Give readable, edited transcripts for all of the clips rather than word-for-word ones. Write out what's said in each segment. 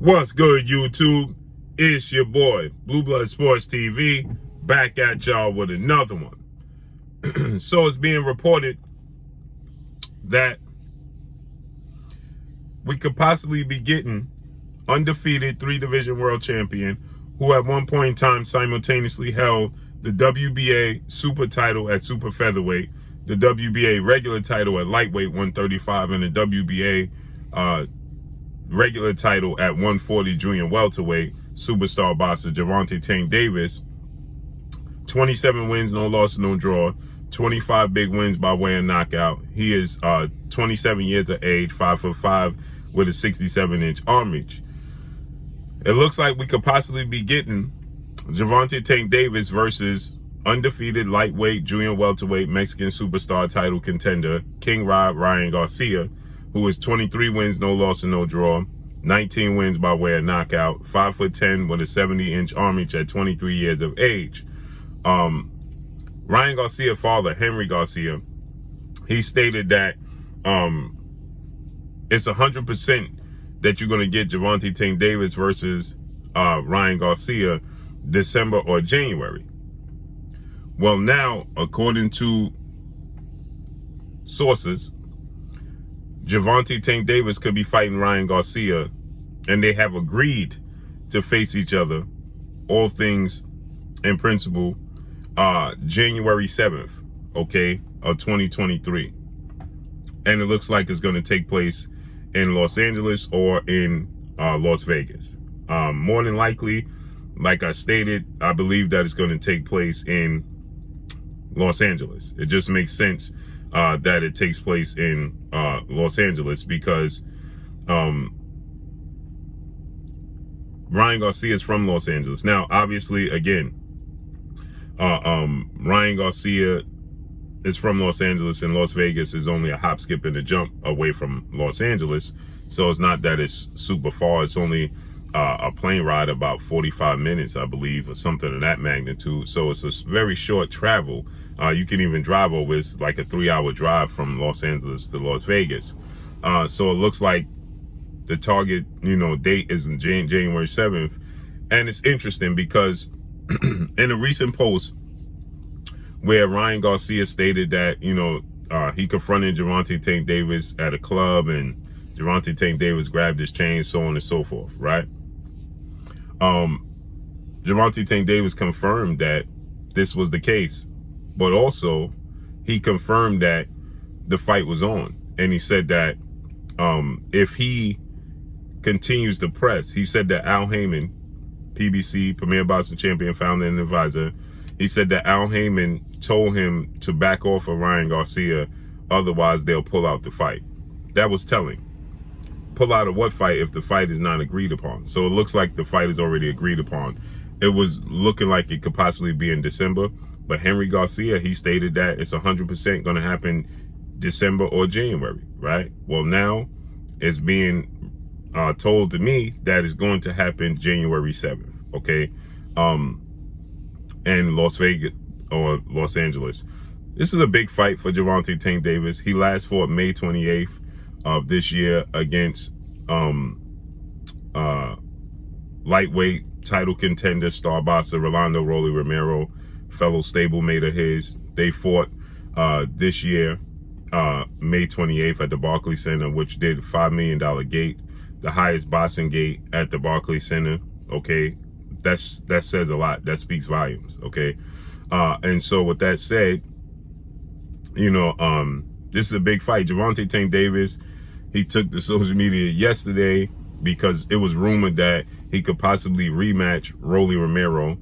What's good, YouTube? It's your boy, Blue Blood Sports TV, back at y'all with another one. So it's being reported that we could possibly be getting undefeated 3-division world champion who at one point in time simultaneously held the WBA super title at super featherweight, the WBA regular title at lightweight 135, and the WBA regular title at 140 junior welterweight. Superstar boxer Gervonta Tank Davis, 27 wins, no loss, no draw, 25 big wins by way of knockout. He is 27 years of age, 5'5", with a 67-inch arm reach. It looks like we could possibly be getting Gervonta Tank Davis versus undefeated lightweight junior welterweight Mexican superstar title contender King Ryan Garcia, who is 23 wins, no loss, and no draw, 19 wins by way of knockout, 5'10" with a 70-inch arm reach at 23 years of age. Ryan Garcia's father, Henry Garcia, he stated that it's 100% that you're going to get Gervonta Tank Davis versus Ryan Garcia December or January. Well, now, according to sources, Gervonta Tank Davis could be fighting Ryan Garcia, and they have agreed to face each other, all things in principle, January 7th, okay, of 2023. And it looks like it's going to take place in Los Angeles or in Las Vegas. More than likely, like I stated, I believe that it's going to take place in Los Angeles. It just makes sense that it takes place in Los Angeles because Ryan Garcia is from Los Angeles. Now, obviously, again, Ryan Garcia is from Los Angeles, and Las Vegas is only a hop, skip, and a jump away from Los Angeles. So it's not that it's super far. It's only a plane ride about 45 minutes, I believe, or something of that magnitude. So it's a very short travel. You can even drive over. It's like a 3-hour drive from Los Angeles to Las Vegas. So it looks like the target, date is in January 7th. And it's interesting because in a recent post where Ryan Garcia stated that, he confronted Gervonta Tank Davis at a club and Gervonta Tank Davis grabbed his chain, so on and so forth, right? Gervonta Tank Davis confirmed that this was the case, but also he confirmed that the fight was on. And he said that if he continues to press, he said that Al Heyman, PBC, Premier Boxing Champion, founder and advisor, he said that Al Heyman told him to back off of Ryan Garcia, otherwise they'll pull out the fight. That was telling. Pull out of what fight if the fight is not agreed upon? So it looks like the fight is already agreed upon. It was looking like it could possibly be in December, but Henry Garcia, he stated that it's 100% going to happen December or January, right? Well, now it's being told to me that it's going to happen January 7th, okay? And Las Vegas or Los Angeles. This is a big fight for Gervonta Tank Davis. He last fought May 28th of this year against lightweight title contender star boxer Rolando Rolly Romero, fellow stablemate of his. They fought this year, May 28th at the Barclays Center, which did $5 million gate, the highest boxing gate at the Barclays Center, okay? That says a lot. That speaks volumes, okay? And so with that said, this is a big fight. Gervonta Tank Davis, he took to social media yesterday because it was rumored that he could possibly rematch Rolly Romero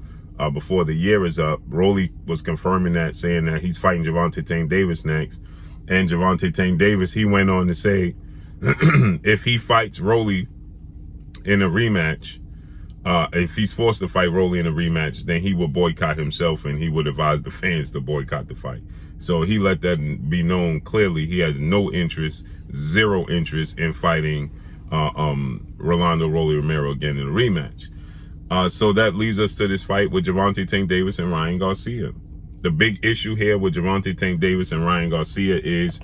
before the year is up. Rolly was confirming that, saying that he's fighting Gervonta Tank Davis next. And Gervonta Tank Davis, he went on to say, if he fights Rolly in a rematch, if he's forced to fight Rolly in a rematch, then he will boycott himself and he would advise the fans to boycott the fight. So he let that be known clearly. He has no interest, zero interest in fighting Rolando Rolly Romero again in a rematch. So that leads us to this fight with Gervonta Tank Davis and Ryan Garcia. The big issue here with Gervonta Tank Davis and Ryan Garcia is,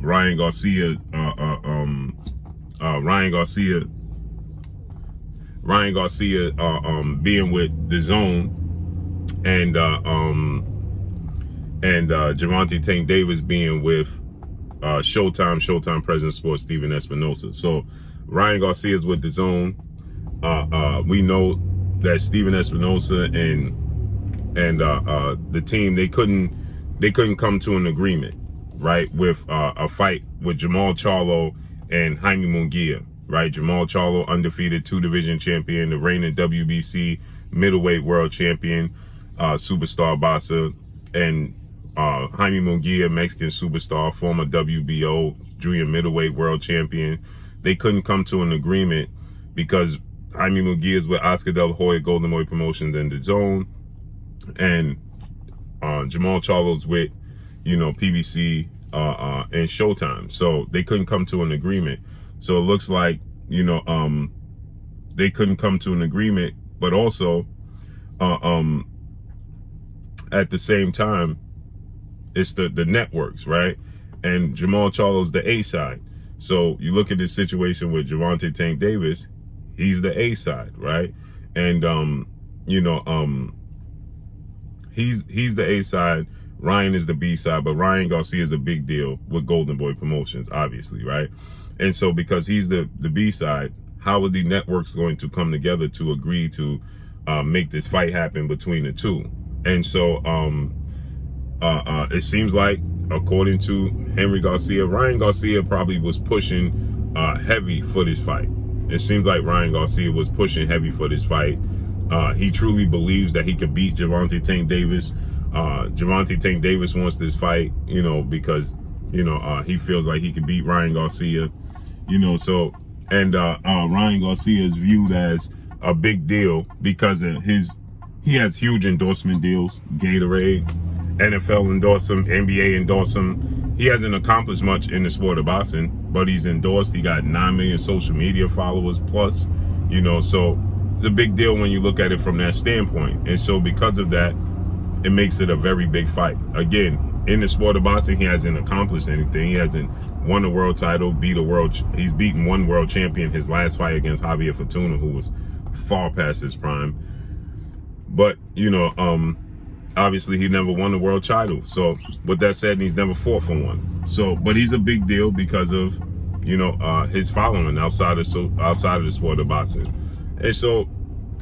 Ryan Garcia Ryan Garcia being with the Zone, and Gervonta Tank Davis being with Showdown President Sports Steven Espinosa. So Ryan Garcia is with the Zone. We know that Steven Espinosa and the team, they couldn't come to an agreement, right, with a fight with Jamal Charlo and Jaime Munguia, right? Jamal Charlo, undefeated 2-division champion, the reigning WBC middleweight world champion, superstar boxer, and Jaime Munguia, Mexican superstar, former WBO junior middleweight world champion. They couldn't come to an agreement because Jaime Munguia is with Oscar De La Hoya, Golden Boy Promotions, and the Zone, and Jamal Charlo's with, PBC and Showtime. So they couldn't come to an agreement. So it looks like, they couldn't come to an agreement, but also at the same time, it's the networks, right? And Jamal Charlo's the A side. So you look at this situation with Gervonta Tank Davis, he's the A side, right? And he's the A side. Ryan is the B side, but Ryan Garcia is a big deal with Golden Boy Promotions, obviously, right? And so because he's the B side, how are the networks going to come together to agree to make this fight happen between the two? And so it seems like, according to Henry Garcia, Ryan Garcia probably was pushing heavy for this fight. It seems like Ryan Garcia was pushing heavy for this fight. He truly believes that he could beat Gervonta Tank Davis. Gervonta Tank Davis wants this fight, because, he feels like he could beat Ryan Garcia, so, and Ryan Garcia is viewed as a big deal because of he has huge endorsement deals. Gatorade, NFL endorse him, NBA endorse him. He hasn't accomplished much in the sport of boxing, but he's endorsed. He got 9 million social media followers plus, so it's a big deal when you look at it from that standpoint. And so because of that, it makes it a very big fight. Again, in the sport of boxing, he hasn't accomplished anything. He hasn't won a world title, he's beaten one world champion his last fight against Javier Fortuna, who was far past his prime. But, obviously he never won a world title. So with that said, he's never fought for one. So, but he's a big deal because of, his following outside of the sport of boxing. And so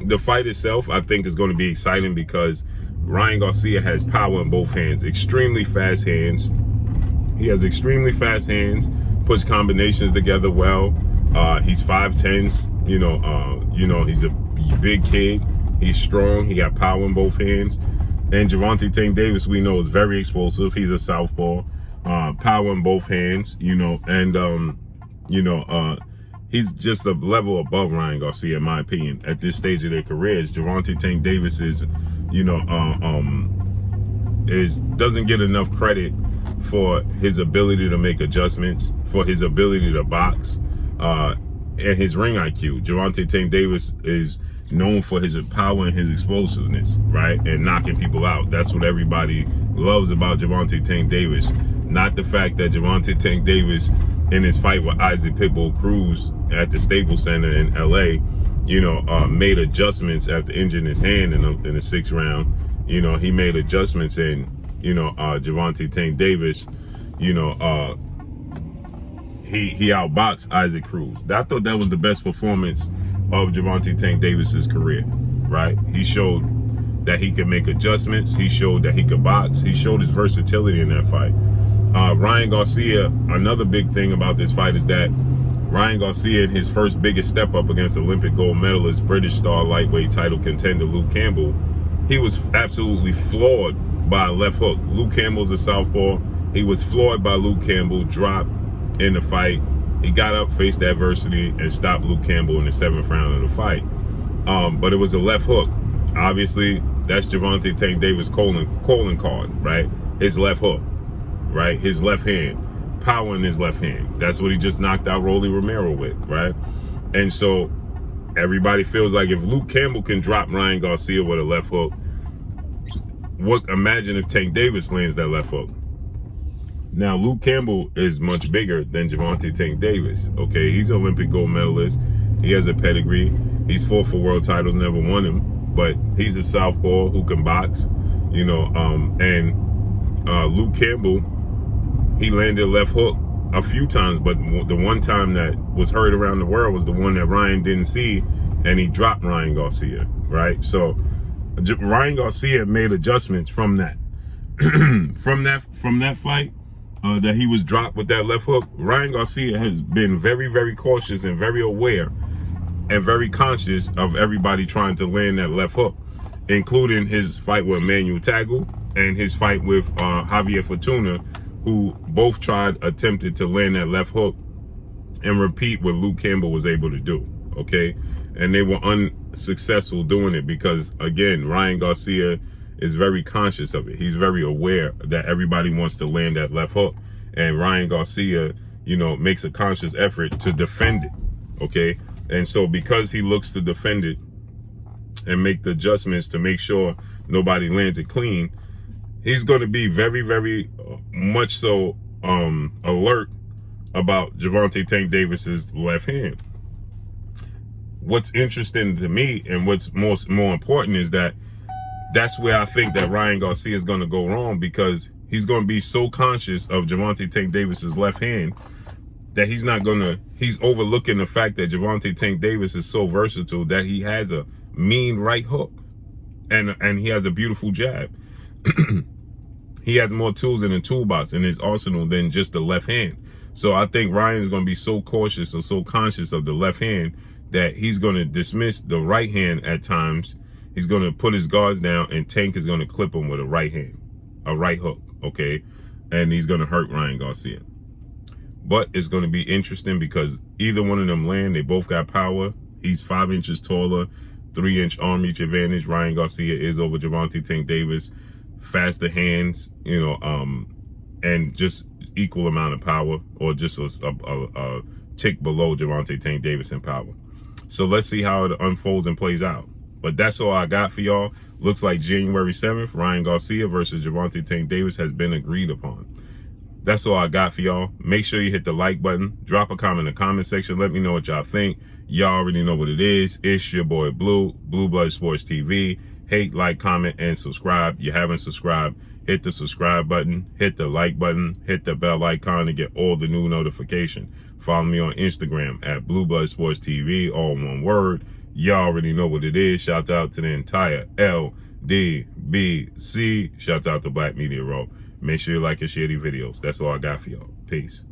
the fight itself, I think, is going to be exciting because Ryan Garcia has power in both hands, extremely fast hands. He has extremely fast hands, puts combinations together well. He's 5'10", he's a big kid. He's strong. He got power in both hands. And Gervonta Tank Davis, we know, is very explosive. He's a southpaw, power in both hands, he's just a level above Ryan Garcia, in my opinion, at this stage of their careers. Gervonta Tank Davis doesn't get enough credit for his ability to make adjustments, for his ability to box, and his ring IQ. Gervonta Tank Davis is known for his power and his explosiveness, right? And knocking people out. That's what everybody loves about Gervonta Tank Davis. Not the fact that Gervonta Tank Davis, in his fight with Isaac Pitbull Cruz at the Staples Center in LA, made adjustments after injuring his hand in the 6th round. He made adjustments, and, Gervonta Tank Davis, he outboxed Isaac Cruz. I thought that was the best performance of Gervonta Tank Davis's career, right? He showed that he could make adjustments. He showed that he could box. He showed his versatility in that fight. Ryan Garcia, another big thing about this fight is that Ryan Garcia, in his first biggest step up against Olympic gold medalist, British star lightweight title contender Luke Campbell, he was absolutely floored by a left hook. Luke Campbell's a southpaw. He was floored by Luke Campbell, dropped in the fight. He got up, faced adversity, and stopped Luke Campbell in the 7th round of the fight. But it was a left hook. Obviously, that's Gervonta Tank Davis' calling card, right? His left hook, right? His left hand. Power in his left hand. That's what he just knocked out Rolly Romero with, right? And so everybody feels like if Luke Campbell can drop Ryan Garcia with a left hook, imagine if Tank Davis lands that left hook. Now, Luke Campbell is much bigger than Gervonta Tank Davis. Okay, he's an Olympic gold medalist. He has a pedigree. He's fought for world titles, never won them, but he's a southpaw who can box, you know. Luke Campbell, he landed left hook a few times, but the one time that was heard around the world was the one that Ryan didn't see, and he dropped Ryan Garcia, right? So Ryan Garcia made adjustments from that. from that fight that he was dropped with that left hook. Ryan Garcia has been very, very cautious and very aware and very conscious of everybody trying to land that left hook, including his fight with Manuel Tagle and his fight with Javier Fortuna, who both attempted to land that left hook and repeat what Luke Campbell was able to do, okay? And they were unsuccessful doing it because, again, Ryan Garcia is very conscious of it. He's very aware that everybody wants to land that left hook. And Ryan Garcia, you know, makes a conscious effort to defend it, okay? And so because he looks to defend it and make the adjustments to make sure nobody lands it clean, he's going to be very, very much so alert about Gervonta Tank Davis's left hand. What's interesting to me and what's more important is that that's where I think that Ryan Garcia is going to go wrong, because he's going to be so conscious of Gervonta Tank Davis's left hand that he's overlooking the fact that Gervonta Tank Davis is so versatile that he has a mean right hook and he has a beautiful jab. He has more tools in the toolbox in his arsenal than just the left hand. So I think Ryan is going to be so cautious and so conscious of the left hand that he's going to dismiss the right hand at times. He's going to put his guards down, and Tank is going to clip him with a right hand, a right hook, okay? And he's going to hurt Ryan Garcia. But it's going to be interesting because either one of them land, they both got power. He's 5 inches taller, 3-inch arm reach advantage. Ryan Garcia is over Gervonta Tank Davis. Faster hands, you know, and just equal amount of power, or just a tick below Gervonta Tank Davis in power. So let's see how it unfolds and plays out. But that's all I got for y'all. Looks like January 7th, Ryan Garcia versus Gervonta Tank Davis has been agreed upon. That's all I got for y'all. Make sure you hit the like button. Drop a comment in the comment section. Let me know what y'all think. Y'all already know what it is. It's your boy Blue, Blue Blood Sports TV. Hate, like, comment, and subscribe. You haven't subscribed, hit the subscribe button, hit the like button, hit the bell icon to get all the new notifications. Follow me on Instagram at Blue Blood Sports TV, all one word. Y'all already know what it is. Shout out to the entire LDBC. Shout out to Black Media Row. Make sure you like and share these videos. That's all I got for y'all. Peace.